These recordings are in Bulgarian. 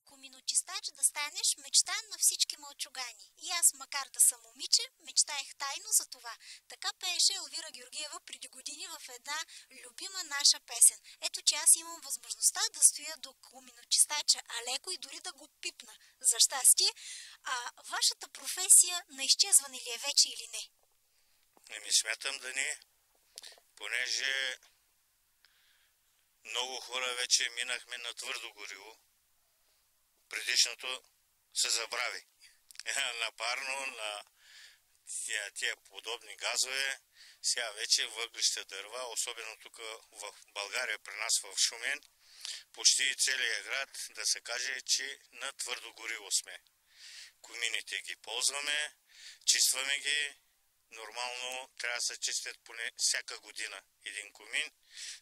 Коминочистач да станеш мечта на всички мълчугани. И аз, макар да съм момиче, мечтаех тайно за това. Така пееше Елвира Георгиева преди години в една любима наша песен. Ето, че аз имам възможността да стоя до коминочистача, а леко и дори да го пипна. За щастие. А вашата професия на изчезване ли е вече или не? Не смятам да не, понеже много хора вече минахме на твърдо гориво. Предишното се забрави. На парно, на тия подобни газове, сега вече въглища, дърва, особено тук в България, при нас в Шумен, почти целият град, да се каже, че на твърдо гориво сме. Комините ги ползваме, чистваме ги, нормално трябва да се чистят поне всяка година един комин,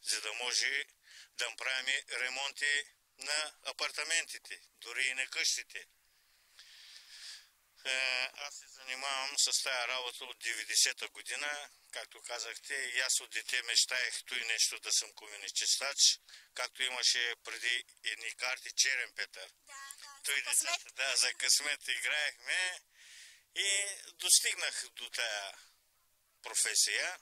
за да може да правим ремонти на апартаментите, дори и на къщите. Аз се занимавам с тази работа от 90-та година. Както казахте, и аз от дете мечтаех той нещо да съм коминочистач, както имаше преди едни карти Черен Петър. Той децата, да, за късмет играехме и достигнах до тая професия.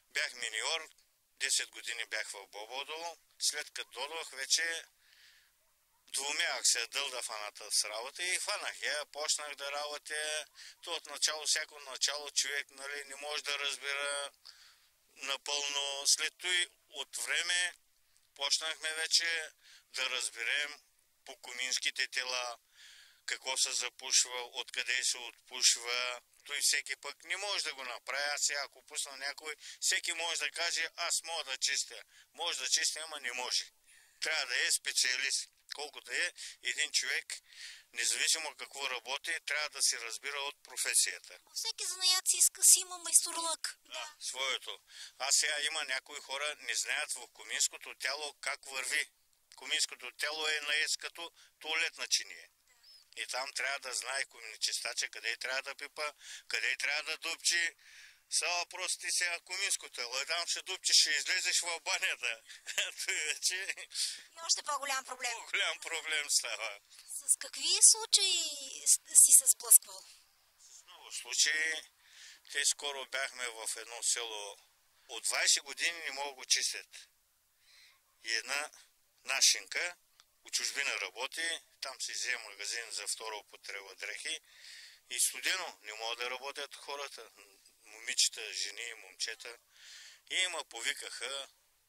Бях миньор, 10 години бях в Бободо. След като додох, вече двумявах се дъл да фаната с работа и фанах я. Почнах да работя. То от начало, всяко начало човек не може да разбира напълно. След това от време почнахме вече да разберем по коминските тела какво се запушва, откъде се отпушва. Той всеки пък не може да го направи. Аз сега, ако пусна някой, всеки може да каже, аз мога да чистя. Може да чистя, ама не може. Трябва да е специалист. Колкото е един човек, независимо какво работи, трябва да се разбира от професията. Всеки занаят си има майсторлък. Да, своето. А сега има някои хора, не знаят в коминското тяло как върви. Коминското тяло е наез като туалетна чиния. И там трябва да знае коминочистача къде трябва да пипа, къде трябва да дупчи. Са въпрос ти сега коминско тело. И там ще дупчиш, ще излезеш в банята. Той вече... И още по-голям проблем. По-голям проблем става. С какви случаи си се сблъсквал? С много случаи. Те скоро бяхме в едно село. От 20 години не могат го чистят. И една нашинка от чужбина работи, там си взе магазин за втора употреба дрехи и студено не могат да работят хората, момичета, жени, момчета. И ма повикаха,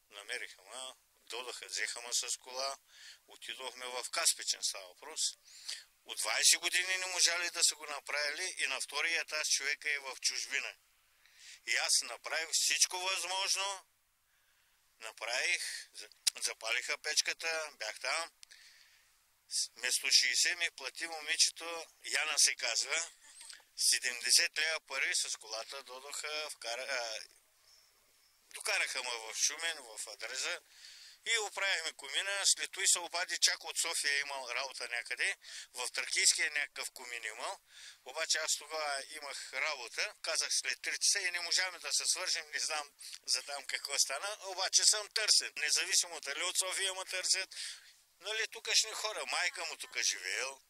намериха ма, додаха, взеха ма с кола, отидохме в Каспичен, става въпрос. От 20 години не можали да са го направили и на втория етаж човека е в чужбина. И аз направих всичко възможно, запалиха печката, бях там. Вместо 60 ми плати момичето, Яна се казва, 70 лева пари с колата додоха, докараха ме в Шумен, в адреса и оправихме комина. След това се обади, чак от София имал работа някъде, в Тракийския някакъв комин имал, обаче аз тогава имах работа, казах след 3 часа и не можахме да се свържим, не знам за там какво стана, обаче съм търсен, независимо дали от София ме търсят, тукашни хора, майка му тук живеел.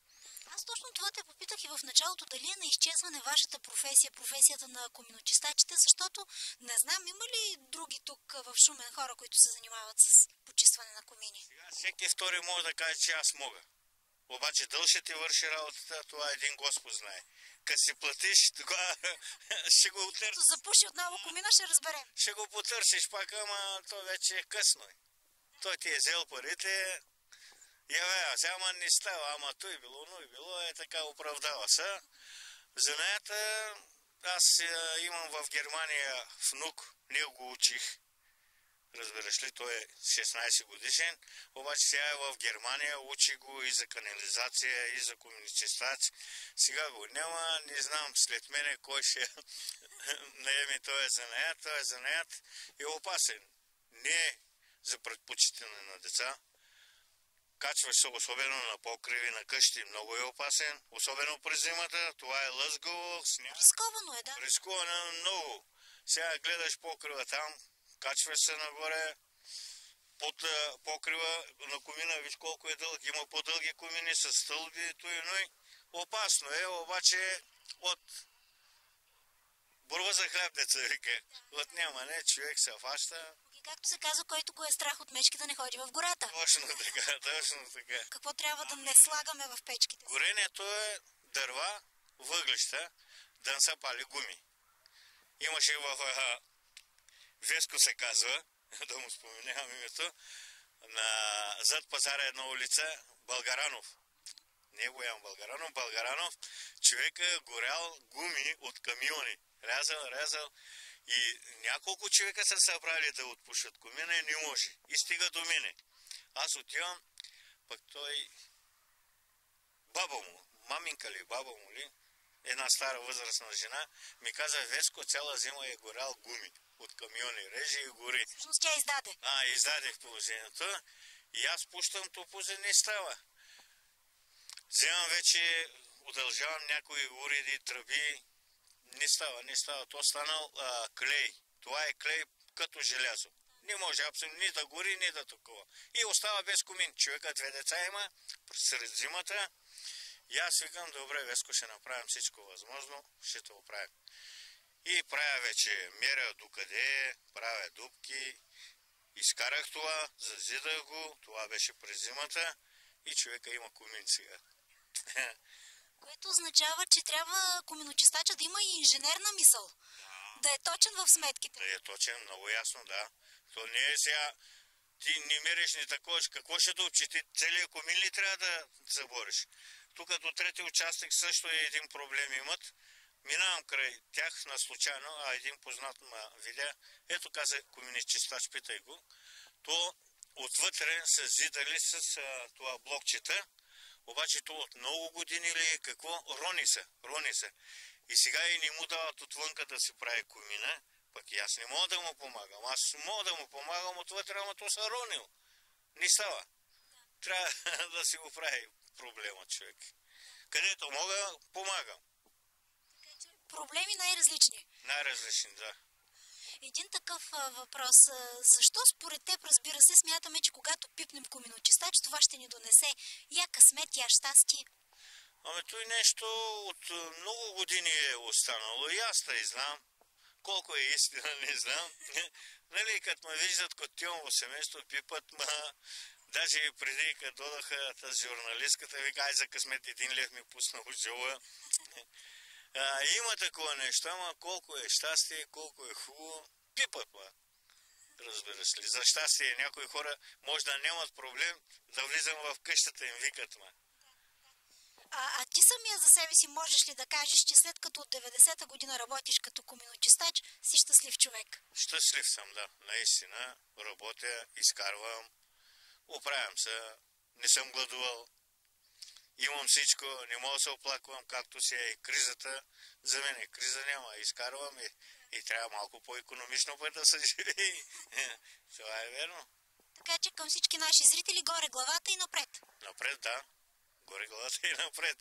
Аз точно това те попитах и в началото, дали е на изчезване вашата професия, професията на коминочистачите, защото не знам, има ли други тук в Шумен хора, които се занимават с почистване на комини? Сега всеки втори може да каже, че аз мога. Обаче дъл ще ти върши работата, това един Господ знае. Като си платиш, тогава ще го отърсиш. Като запуши отново комина, ще разберем. Ще го потърсиш пак, ама то вече е късно. Той ти е взел парите, сега не става, ама той било, но и било, така оправдава се. Занаята, аз имам в Германия внук, него го учих. Разбираш ли, той е 16 годишен, обаче сега е в Германия, учи го и за канализация, и за коминочистач. Сега го няма, не знам след мене кой ще наеме този занаят е опасен. Не е за предпочитане на деца. Качваш се особено на покриви на къщи, много е опасен, особено през зимата, това е лъзгаво, сняг. Рисковано е, да. Рисковано много. Сега гледаш покрива там, качваш се нагоре, под покрива на комина, виж колко е дълъг, има по-дълги комини с стълби, опасно е, обаче от борба за хляб, деца вика. От няма, не, човек се фаща. И както се казва, който го е страх от мечки да не ходи в гората. Точно така, точно така. Какво трябва да не слагаме в печките? Горенето е дърва, въглища, да не се пали гуми. Имаше в Веско се казва, да му споменявам името, зад пазара една улица, Българанов. Не Боян Българанов, Българанов, човека горял гуми от камиони. Рязал. И няколко човека са събрали да отпушат комина и не може. И стига до мене. Аз отивам, пък той, баба му, маминка ли, баба му ли, една стара възрастна жена, ми каза, Веско цяла зима е горял гуми от камиони, реже и гори. Всъщност тя издаде. Издадех положението. И аз пущам топузи, не става. Вземам вече, удължавам някои уреди, тръби, не става. То станал клей. Това е клей като желязо. Не може абсолютно ни да гори, ни да такова. И остава без комин. Човека 2 деца има сред зимата. И аз викам, добре, Веско, ще направим всичко възможно, ще това правим. И правя вече, меря докъде, правя дупки, изкарах това, зазидах го, това беше през зимата и човека има комин сега. Което означава, че трябва коминочистача да има и инженерна мисъл. Да е точен в сметките. Да е точен, много ясно, да. То не е сега, ти не мериш ни такова, какво ще допчи, ти целият комин ли трябва да забориш? Тук до трети участък също е един проблем имат. Минавам край тях на случайно, един познат ме видя. Ето каза коминочистач, питай го. То отвътре са зидали с това блокчета, обаче то от много години ли какво? Рони са. И сега и не му дават отвънка да си прави комина, пък и аз не мога да му помагам. Аз мога да му помагам отвътре, ама то са ронил. Не става. Трябва да си го прави проблема човек. Където мога, помагам. Проблеми най-различни. Най-различни, да. Един такъв въпрос. Защо според теб, разбира се, смятаме, че когато пипнем коминочистач, това ще ни донесе я късмет, я щастие? Ами той нещо от много години е останало. И аз тъй знам. Колко е истина, не знам. Нали, като ме виждат котионово семейство, пипат, даже и преди, като додаха тази журналистката, вика, ай за късмет 1 лев ми пусна от жила. Има такова нещо, ама колко е щастие, колко е хубаво, пипат, разбира се ли. За щастие някои хора може да нямат проблем да влизам в къщата им, викат ма. А ти самия за себе си можеш ли да кажеш, че след като от 90-та година работиш като коминочистач, си щастлив човек? Щастлив съм, да. Наистина работя, изкарвам, оправям се, не съм гладувал. Имам всичко, не мога да се оплаквам, както си е и кризата. За мен криза няма, изкарвам и трябва малко по-икономично път да се живее. Това е верно. Така че към всички наши зрители горе главата и напред. Напред, да. Горе главата и напред.